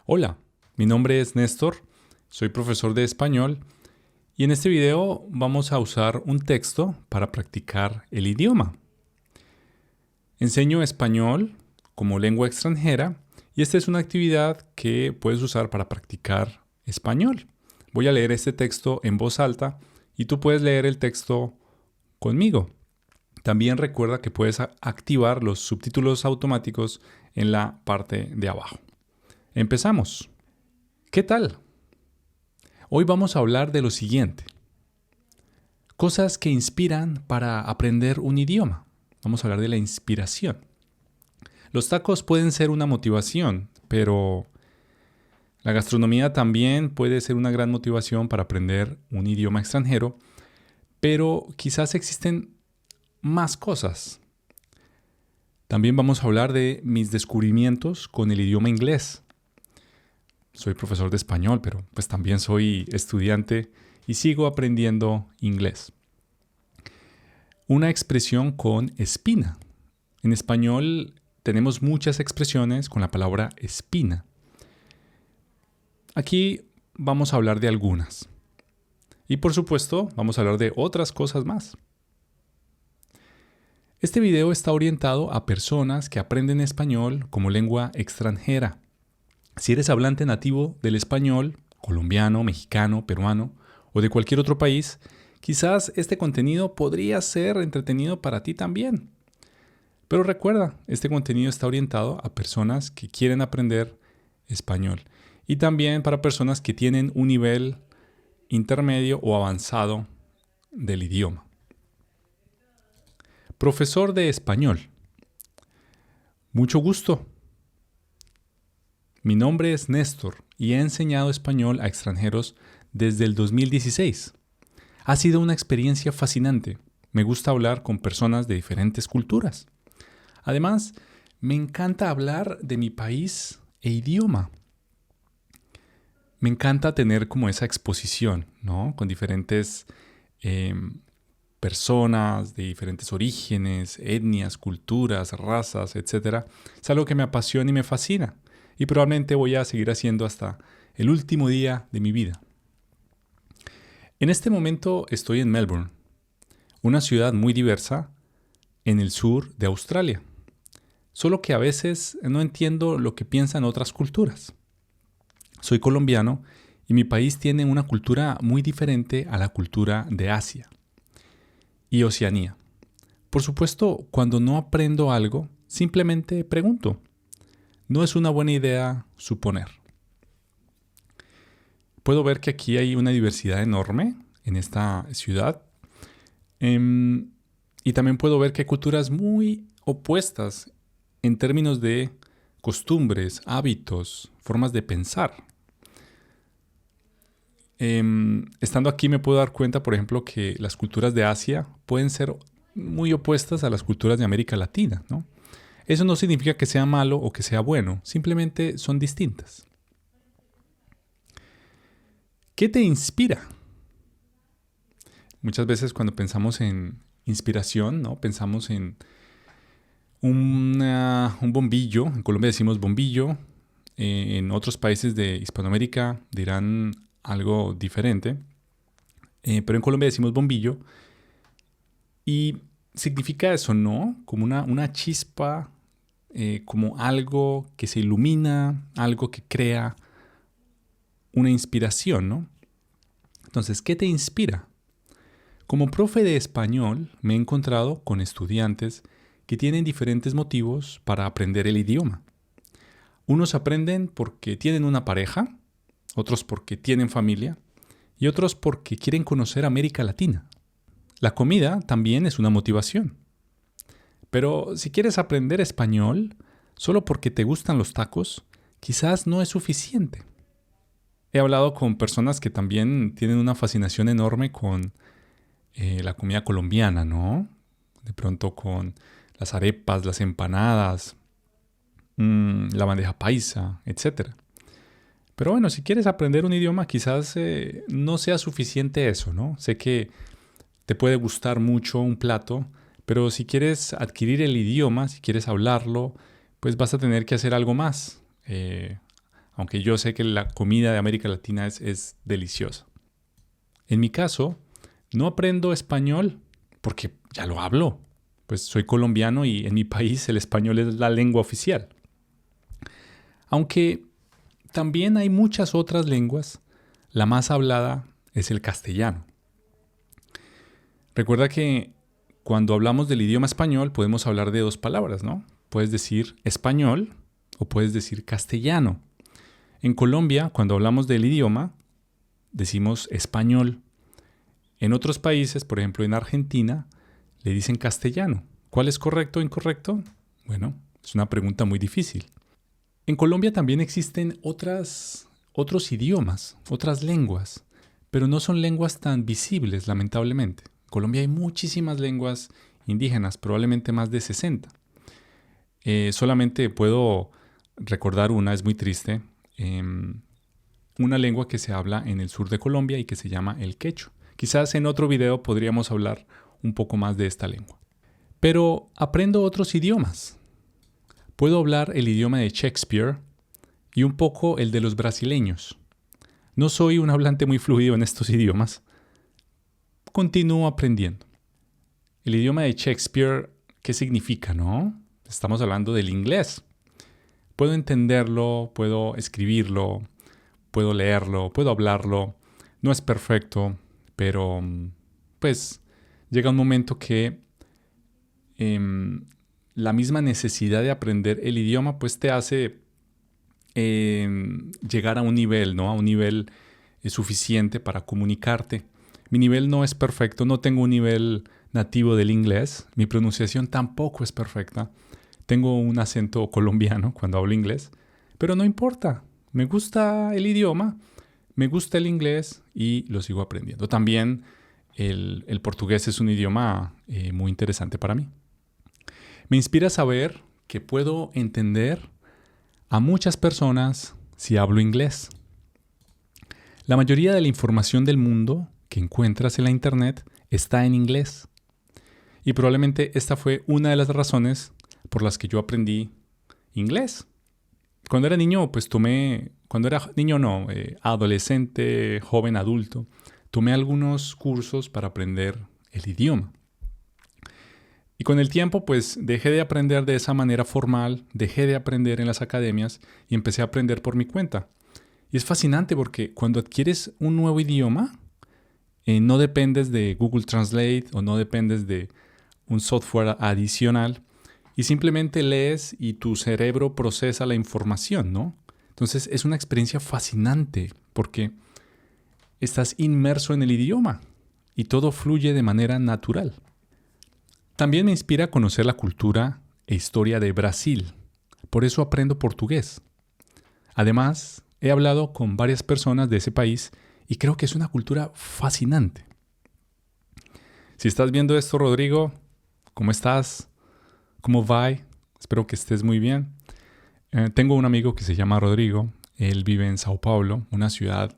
Hola, mi nombre es Néstor, soy profesor de español y en este video vamos a usar un texto para practicar el idioma. Enseño español como lengua extranjera y esta es una actividad que puedes usar para practicar español. Voy a leer este texto en voz alta y tú puedes leer el texto conmigo. También recuerda que puedes activar los subtítulos automáticos en la parte de abajo. Empezamos. ¿Qué tal? Hoy vamos a hablar de lo siguiente. Cosas que inspiran para aprender un idioma. Vamos a hablar de la inspiración. Los tacos pueden ser una motivación, pero la gastronomía también puede ser una gran motivación para aprender un idioma extranjero, pero quizás existen más cosas. También vamos a hablar de mis descubrimientos con el idioma inglés. Soy profesor de español, pero pues también soy estudiante y sigo aprendiendo inglés. Una expresión con espina. En español tenemos muchas expresiones con la palabra espina. Aquí vamos a hablar de algunas. Y por supuesto, vamos a hablar de otras cosas más. Este video está orientado a personas que aprenden español como lengua extranjera. Si eres hablante nativo del español, colombiano, mexicano, peruano o de cualquier otro país, quizás este contenido podría ser entretenido para ti también. Pero recuerda, este contenido está orientado a personas que quieren aprender español y también para personas que tienen un nivel intermedio o avanzado del idioma. Profesor de español. Mucho gusto. Mi nombre es Néstor y he enseñado español a extranjeros desde el 2016. Ha sido una experiencia fascinante. Me gusta hablar con personas de diferentes culturas. Además, me encanta hablar de mi país e idioma. Me encanta tener como esa exposición, ¿no? Con diferentes personas de diferentes orígenes, etnias, culturas, razas, etc. Es algo que me apasiona y me fascina. Y probablemente voy a seguir haciendo hasta el último día de mi vida. En este momento estoy en Melbourne, una ciudad muy diversa en el sur de Australia. Solo que a veces no entiendo lo que piensan otras culturas. Soy colombiano y mi país tiene una cultura muy diferente a la cultura de Asia y Oceanía. Por supuesto, cuando no aprendo algo, simplemente pregunto. No es una buena idea suponer. Puedo ver que aquí hay una diversidad enorme en esta ciudad. Y también puedo ver que hay culturas muy opuestas en términos de costumbres, hábitos, formas de pensar. Estando aquí me puedo dar cuenta, por ejemplo, que las culturas de Asia pueden ser muy opuestas a las culturas de América Latina, ¿no? Eso no significa que sea malo o que sea bueno, simplemente son distintas. ¿Qué te inspira? Muchas veces cuando pensamos en inspiración, ¿no? Pensamos en un bombillo. En Colombia decimos bombillo. En otros países de Hispanoamérica dirán algo diferente. Pero en Colombia decimos bombillo. Y significa eso, ¿no? Como una chispa, como algo que se ilumina, algo que crea una inspiración, ¿no? Entonces, ¿qué te inspira? Como profe de español me he encontrado con estudiantes que tienen diferentes motivos para aprender el idioma. Unos aprenden porque tienen una pareja, otros porque tienen familia y otros porque quieren conocer América Latina. La comida también es una motivación. Pero si quieres aprender español solo porque te gustan los tacos, quizás no es suficiente. He hablado con personas que también tienen una fascinación enorme con la comida colombiana, ¿no? De pronto con las arepas, las empanadas, la bandeja paisa, etc. Pero bueno, si quieres aprender un idioma, quizás no sea suficiente eso, ¿no? Sé que te puede gustar mucho un plato, pero si quieres adquirir el idioma, si quieres hablarlo, pues vas a tener que hacer algo más. aunque yo sé que la comida de América Latina es deliciosa. En mi caso, no aprendo español porque ya lo hablo. Pues soy colombiano y en mi país el español es la lengua oficial. Aunque también hay muchas otras lenguas, la más hablada es el castellano. Recuerda que cuando hablamos del idioma español podemos hablar de dos palabras, ¿no? Puedes decir español o puedes decir castellano. En Colombia, cuando hablamos del idioma, decimos español. En otros países, por ejemplo en Argentina, le dicen castellano. ¿Cuál es correcto o incorrecto? Bueno, es una pregunta muy difícil. En Colombia también existen otros idiomas, otras lenguas, pero no son lenguas tan visibles, lamentablemente. En Colombia hay muchísimas lenguas indígenas, probablemente más de 60. Solamente puedo recordar una, es muy triste, una lengua que se habla en el sur de Colombia y que se llama el quechua. Quizás en otro video podríamos hablar un poco más de esta lengua. Pero aprendo otros idiomas. Puedo hablar el idioma de Shakespeare y un poco el de los brasileños. No soy un hablante muy fluido en estos idiomas. Continúo aprendiendo. El idioma de Shakespeare, ¿qué significa, no? Estamos hablando del inglés. Puedo entenderlo, puedo escribirlo, puedo leerlo, puedo hablarlo. No es perfecto, pero pues llega un momento que la misma necesidad de aprender el idioma pues te hace llegar a un nivel, ¿no? A un nivel suficiente para comunicarte. Mi nivel no es perfecto, no tengo un nivel nativo del inglés, mi pronunciación tampoco es perfecta. Tengo un acento colombiano cuando hablo inglés, pero no importa. Me gusta el idioma, me gusta el inglés y lo sigo aprendiendo. También el portugués es un idioma muy interesante para mí. Me inspira saber que puedo entender a muchas personas si hablo inglés. La mayoría de la información del mundo que encuentras en la internet está en inglés. Y probablemente esta fue una de las razones por las que yo aprendí inglés. Cuando era niño, adolescente, joven, adulto, tomé algunos cursos para aprender el idioma. Y con el tiempo, pues dejé de aprender de esa manera formal, dejé de aprender en las academias y empecé a aprender por mi cuenta. Y es fascinante porque cuando adquieres un nuevo idioma, no dependes de Google Translate o no dependes de un software adicional y simplemente lees y tu cerebro procesa la información, ¿no? Entonces es una experiencia fascinante porque estás inmerso en el idioma y todo fluye de manera natural. También me inspira a conocer la cultura e historia de Brasil. Por eso aprendo portugués. Además, he hablado con varias personas de ese país y creo que es una cultura fascinante. Si estás viendo esto, Rodrigo, ¿cómo estás? ¿Cómo va? Espero que estés muy bien. Tengo un amigo que se llama Rodrigo. Él vive en Sao Paulo, una ciudad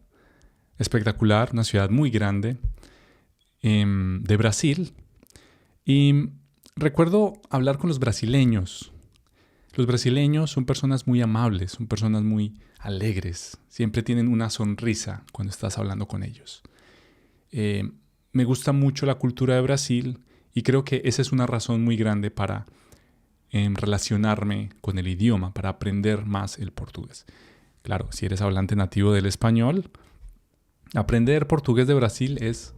espectacular, una ciudad muy grande de Brasil. Y recuerdo hablar con los brasileños. Los brasileños son personas muy amables, son personas muy alegres. Siempre tienen una sonrisa cuando estás hablando con ellos. Me gusta mucho la cultura de Brasil y creo que esa es una razón muy grande para relacionarme con el idioma, para aprender más el portugués. Claro, si eres hablante nativo del español, aprender portugués de Brasil es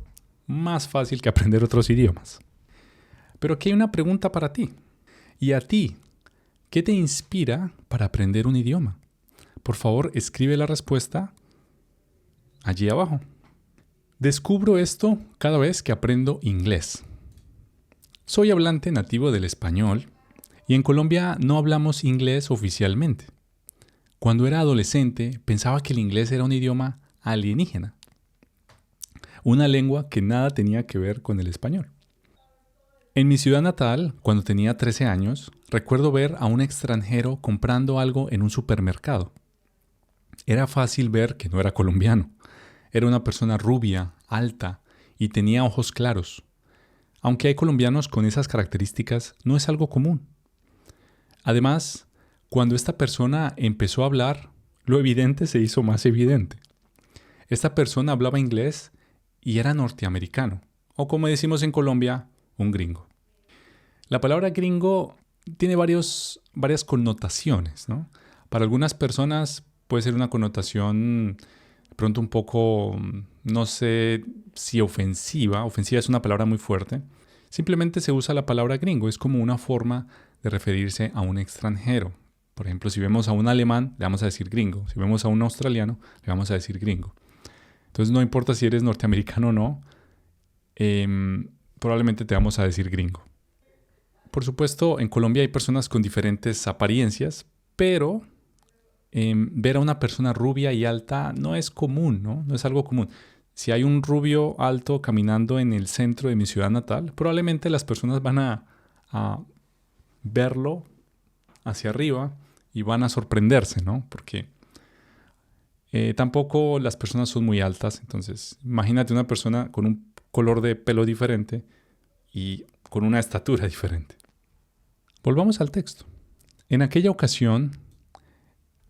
más fácil que aprender otros idiomas. Pero aquí hay una pregunta para ti. ¿Y a ti? ¿Qué te inspira para aprender un idioma? Por favor, escribe la respuesta allí abajo. Descubro esto cada vez que aprendo inglés. Soy hablante nativo del español y en Colombia no hablamos inglés oficialmente. Cuando era adolescente pensaba que el inglés era un idioma alienígena, una lengua que nada tenía que ver con el español. En mi ciudad natal, cuando tenía 13 años, recuerdo ver a un extranjero comprando algo en un supermercado. Era fácil ver que no era colombiano. Era una persona rubia, alta y tenía ojos claros. Aunque hay colombianos con esas características, no es algo común. Además, cuando esta persona empezó a hablar, Lo evidente se hizo más evidente. Esta persona hablaba inglés y era norteamericano, o como decimos en Colombia, un gringo. La palabra gringo tiene varias connotaciones, ¿no? Para algunas personas puede ser una connotación de pronto un poco, no sé si ofensiva. Ofensiva es una palabra muy fuerte. Simplemente se usa la palabra gringo, es como una forma de referirse a un extranjero. Por ejemplo, si vemos a un alemán, le vamos a decir gringo. Si vemos a un australiano, le vamos a decir gringo. Entonces no importa si eres norteamericano o no, probablemente te vamos a decir gringo. Por supuesto, en Colombia hay personas con diferentes apariencias, pero ver a una persona rubia y alta no es común, ¿no? No es algo común. Si hay un rubio alto caminando en el centro de mi ciudad natal, probablemente las personas van a verlo hacia arriba y van a sorprenderse, ¿no? Porque tampoco las personas son muy altas. Entonces, imagínate una persona con un color de pelo diferente y con una estatura diferente. Volvamos al texto. En aquella ocasión,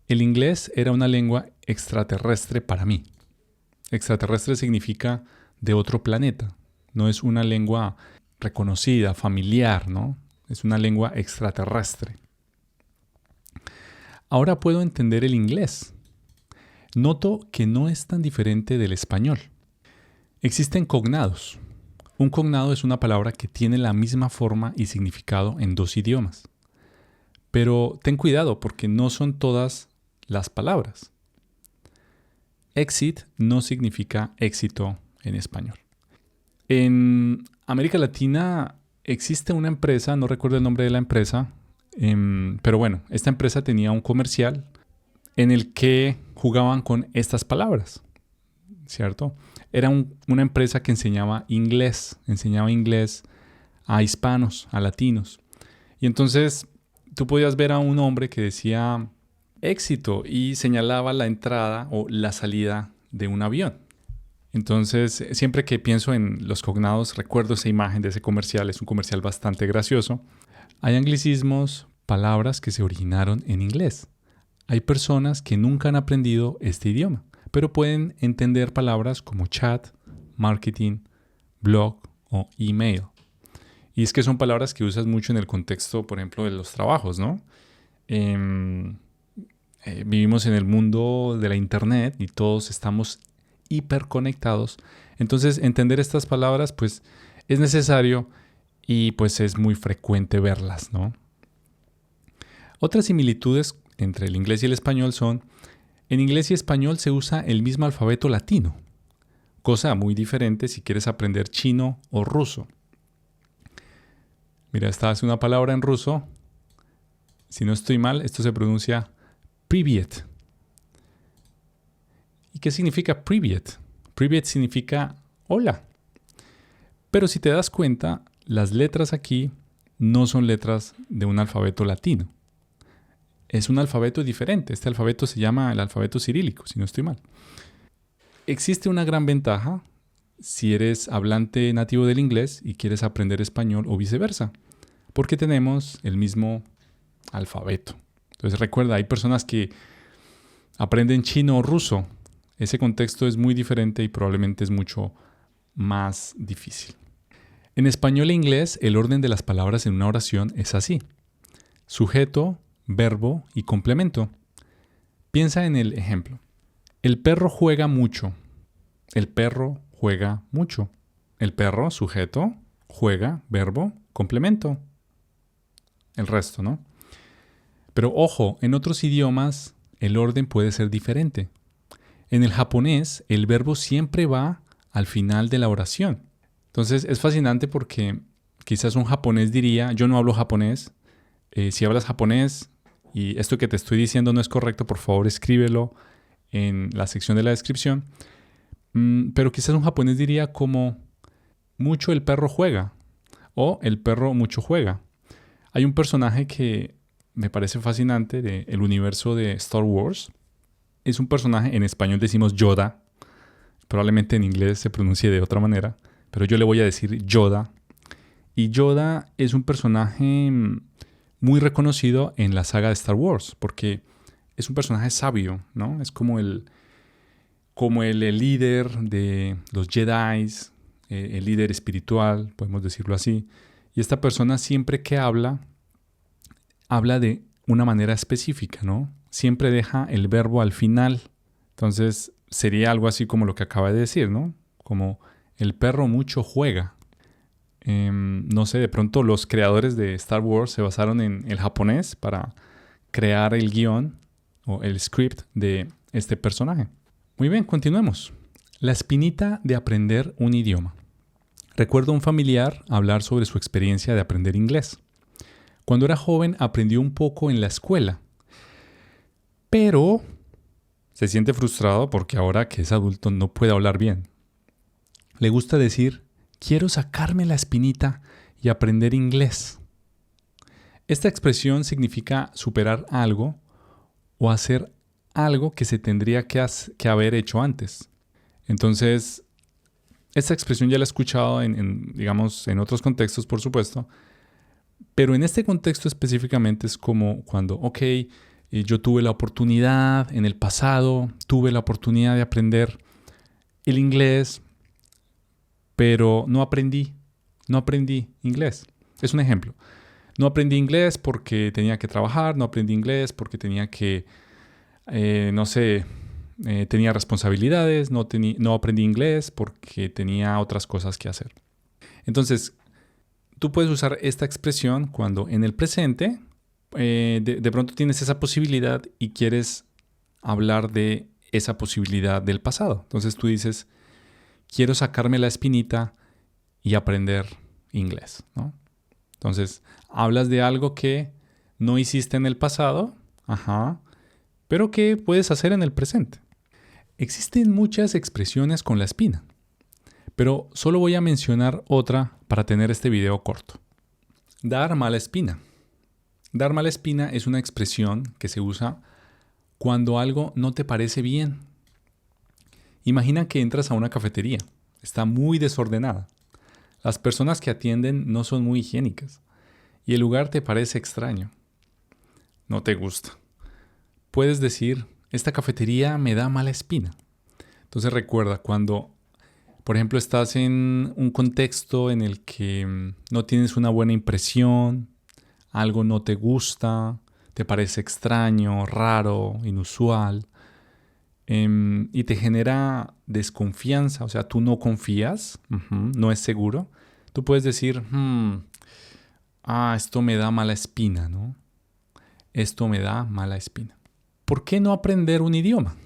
el inglés era una lengua extraterrestre para mí. Extraterrestre significa de otro planeta. No es una lengua reconocida, familiar, ¿no? Es una lengua extraterrestre. Ahora puedo entender el inglés. Noto que no es tan diferente del español. Existen cognados. Un cognado es una palabra que tiene la misma forma y significado en dos idiomas. Pero ten cuidado porque no son todas las palabras. Exit no significa éxito en español. En América Latina existe una empresa, no recuerdo el nombre de la empresa, pero bueno, esta empresa tenía un comercial en el que jugaban con estas palabras, ¿cierto? Era una empresa que enseñaba inglés a hispanos, a latinos. Y entonces tú podías ver a un hombre que decía éxito y señalaba la entrada o la salida de un avión. Entonces, siempre que pienso en los cognados, recuerdo esa imagen de ese comercial. Es un comercial bastante gracioso. Hay anglicismos, palabras que se originaron en inglés. Hay personas que nunca han aprendido este idioma, pero pueden entender palabras como chat, marketing, blog o email. Y es que son palabras que usas mucho en el contexto, por ejemplo, de los trabajos, ¿no? Vivimos en el mundo de la internet y todos estamos hiperconectados. Entonces, entender estas palabras, pues, es necesario y pues es muy frecuente verlas, ¿no? Otras similitudes entre el inglés y el español son: en inglés y español se usa el mismo alfabeto latino, cosa muy diferente si quieres aprender chino o ruso. Mira, esta es una palabra en ruso. Si no estoy mal, esto se pronuncia Privyet. ¿Y qué significa Privyet? Privyet significa hola. Pero si te das cuenta, las letras aquí no son letras de un alfabeto latino. Es un alfabeto diferente. Este alfabeto se llama el alfabeto cirílico, si no estoy mal. Existe una gran ventaja si eres hablante nativo del inglés y quieres aprender español o viceversa, porque tenemos el mismo alfabeto. Entonces recuerda, hay personas que aprenden chino o ruso. Ese contexto es muy diferente y probablemente es mucho más difícil. En español e inglés, el orden de las palabras en una oración es así: sujeto, verbo y complemento. Piensa en el ejemplo. El perro juega mucho. El perro juega mucho. El perro, sujeto, juega, verbo, complemento. El resto, ¿no? Pero ojo, en otros idiomas el orden puede ser diferente. En el japonés, el verbo siempre va al final de la oración. Entonces es fascinante porque quizás un japonés diría: yo no hablo japonés. Si hablas japonés y esto que te estoy diciendo no es correcto, por favor escríbelo en la sección de la descripción. Pero quizás un japonés diría como: mucho el perro juega, o el perro mucho juega. Hay un personaje que me parece fascinante del universo de Star Wars. Es un personaje, en español decimos Yoda, probablemente en inglés se pronuncie de otra manera, pero yo le voy a decir Yoda. Y Yoda es un personaje muy reconocido en la saga de Star Wars, porque es un personaje sabio, ¿no? Es como el líder de los Jedi, el líder espiritual, podemos decirlo así. Y esta persona siempre que habla de una manera específica, ¿no? Siempre deja el verbo al final. Entonces sería algo así como lo que acaba de decir, ¿no? Como el perro mucho juega. No sé, de pronto los creadores de Star Wars se basaron en el japonés para crear el guión o el script de este personaje. Muy bien, continuemos. La espinita de aprender un idioma. Recuerdo a un familiar hablar sobre su experiencia de aprender inglés. Cuando era joven aprendió un poco en la escuela, pero se siente frustrado porque ahora que es adulto no puede hablar bien. Le gusta decir, quiero sacarme la espinita y aprender inglés. Esta expresión significa superar algo o hacer algo que se tendría que haber hecho antes. Entonces, esta expresión ya la he escuchado digamos, en otros contextos, por supuesto, pero en este contexto específicamente es como cuando, yo tuve la oportunidad en el pasado, tuve la oportunidad de aprender el inglés, pero no aprendí inglés. Es un ejemplo. No aprendí inglés porque tenía que trabajar, no aprendí inglés porque tenía que, tenía responsabilidades, no aprendí inglés porque tenía otras cosas que hacer. Entonces, tú puedes usar esta expresión cuando en el presente de pronto tienes esa posibilidad y quieres hablar de esa posibilidad del pasado. Entonces tú dices, quiero sacarme la espinita y aprender inglés, ¿no? Entonces, hablas de algo que no hiciste en el pasado, pero que puedes hacer en el presente. Existen muchas expresiones con la espina, pero solo voy a mencionar otra para tener este video corto. Dar mala espina. Dar mala espina es una expresión que se usa cuando algo no te parece bien. Imagina que entras a una cafetería. Está muy desordenada. Las personas que atienden no son muy higiénicas. Y el lugar te parece extraño. No te gusta. Puedes decir, esta cafetería me da mala espina. Entonces recuerda, cuando, por ejemplo, estás en un contexto en el que no tienes una buena impresión, algo no te gusta, te parece extraño, raro, inusual, y te genera desconfianza, o sea, tú no confías, no es seguro, tú puedes decir, esto me da mala espina, ¿no? Esto me da mala espina. ¿Por qué no aprender un idioma?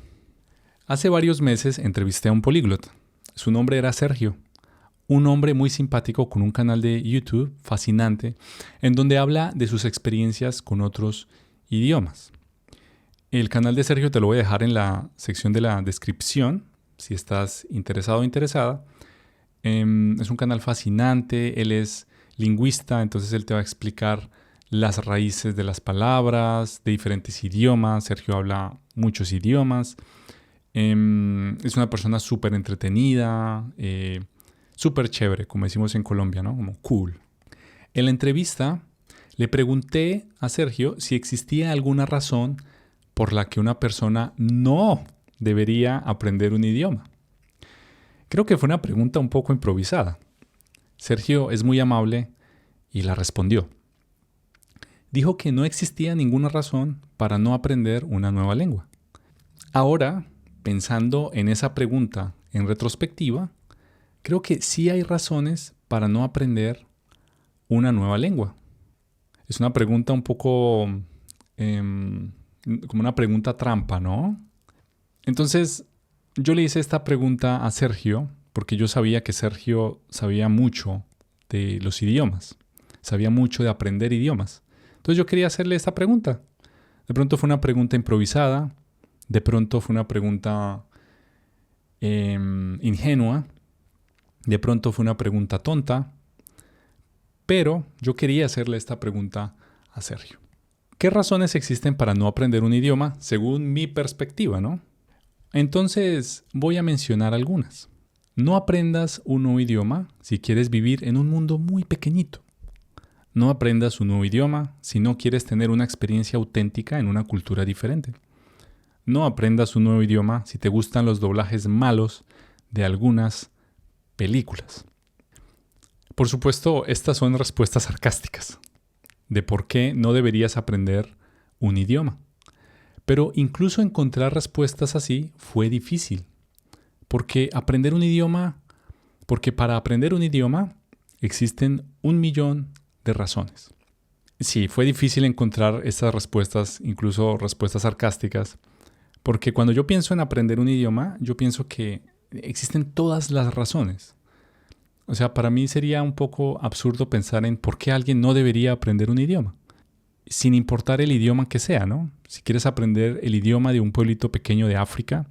Hace varios meses entrevisté a un políglota. Su nombre era Sergio. Un hombre muy simpático con un canal de YouTube fascinante en donde habla de sus experiencias con otros idiomas. El canal de Sergio te lo voy a dejar en la sección de la descripción si estás interesado o interesada. Es un canal fascinante, él es lingüista, entonces él te va a explicar las raíces de las palabras, de diferentes idiomas. Sergio habla muchos idiomas. Es una persona súper entretenida, súper chévere, como decimos en Colombia, ¿no? Como cool. En la entrevista le pregunté a Sergio si existía alguna razón por la que una persona no debería aprender un idioma. Creo que fue una pregunta un poco improvisada. Sergio es muy amable y la respondió. Dijo que no existía ninguna razón para no aprender una nueva lengua. Ahora, pensando en esa pregunta en retrospectiva, creo que sí hay razones para no aprender una nueva lengua. Es una pregunta un poco como una pregunta trampa, ¿no? Entonces, yo le hice esta pregunta a Sergio porque yo sabía que Sergio sabía mucho de los idiomas, sabía mucho de aprender idiomas. Entonces yo quería hacerle esta pregunta. De pronto fue una pregunta improvisada, de pronto fue una pregunta ingenua, de pronto fue una pregunta tonta, pero yo quería hacerle esta pregunta a Sergio. ¿Qué razones existen para no aprender un idioma según mi perspectiva, no? Entonces voy a mencionar algunas. No aprendas un nuevo idioma si quieres vivir en un mundo muy pequeñito. No aprendas un nuevo idioma si no quieres tener una experiencia auténtica en una cultura diferente. no aprendas un nuevo idioma si te gustan los doblajes malos de algunas películas. Por supuesto, estas son respuestas sarcásticas de por qué no deberías aprender un idioma. Pero incluso encontrar respuestas así fue difícil. Porque para aprender un idioma existen 1.000.000 de razones. Sí, fue difícil encontrar estas respuestas, incluso respuestas sarcásticas, porque cuando yo pienso en aprender un idioma, yo pienso que existen todas las razones. O sea, para mí sería un poco absurdo pensar en por qué alguien no debería aprender un idioma, sin importar el idioma que sea, ¿no? Si quieres aprender el idioma de un pueblito pequeño de África,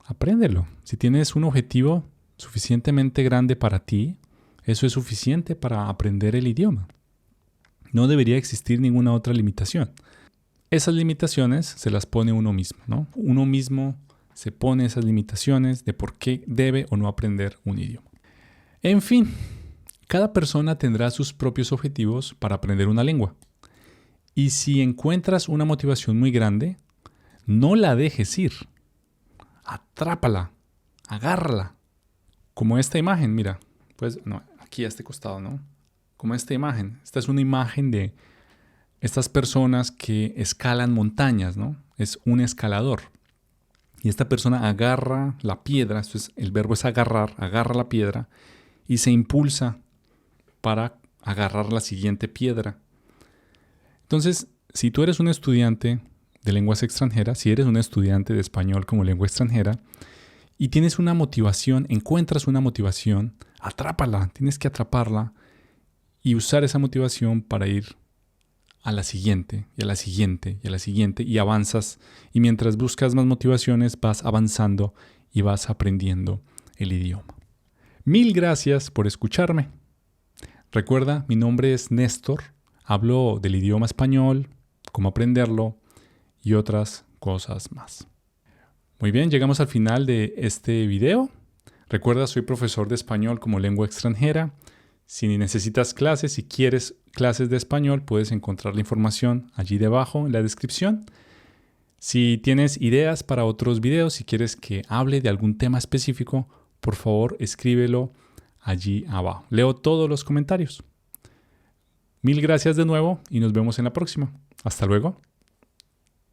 apréndelo. Si tienes un objetivo suficientemente grande para ti, eso es suficiente para aprender el idioma. No debería existir ninguna otra limitación. Esas limitaciones se las pone uno mismo, ¿no? Uno mismo se pone esas limitaciones de por qué debe o no aprender un idioma. En fin, cada persona tendrá sus propios objetivos para aprender una lengua. Y si encuentras una motivación muy grande, no la dejes ir. Atrápala, agárrala. Como esta imagen, mira. Pues no, aquí a este costado, ¿no? Como esta imagen. Esta es una imagen de estas personas que escalan montañas, ¿no? Es un escalador. Y esta persona agarra la piedra, el verbo es agarrar, agarra la piedra y se impulsa para agarrar la siguiente piedra. Entonces, si tú eres un estudiante de lenguas extranjeras, si eres un estudiante de español como lengua extranjera y tienes una motivación, encuentras una motivación, atrápala, tienes que atraparla y usar esa motivación para ir a la siguiente, y a la siguiente, y a la siguiente, y avanzas. Y mientras buscas más motivaciones, vas avanzando y vas aprendiendo el idioma. Mil gracias por escucharme. Recuerda, mi nombre es Néstor. Hablo del idioma español, cómo aprenderlo y otras cosas más. Muy bien, llegamos al final de este video. Recuerda, soy profesor de español como lengua extranjera. Si necesitas clases, si quieres clases de español, puedes encontrar la información allí debajo en la descripción. Si tienes ideas para otros videos, si quieres que hable de algún tema específico, por favor escríbelo allí abajo. Leo todos los comentarios. Mil gracias de nuevo y nos vemos en la próxima. Hasta luego.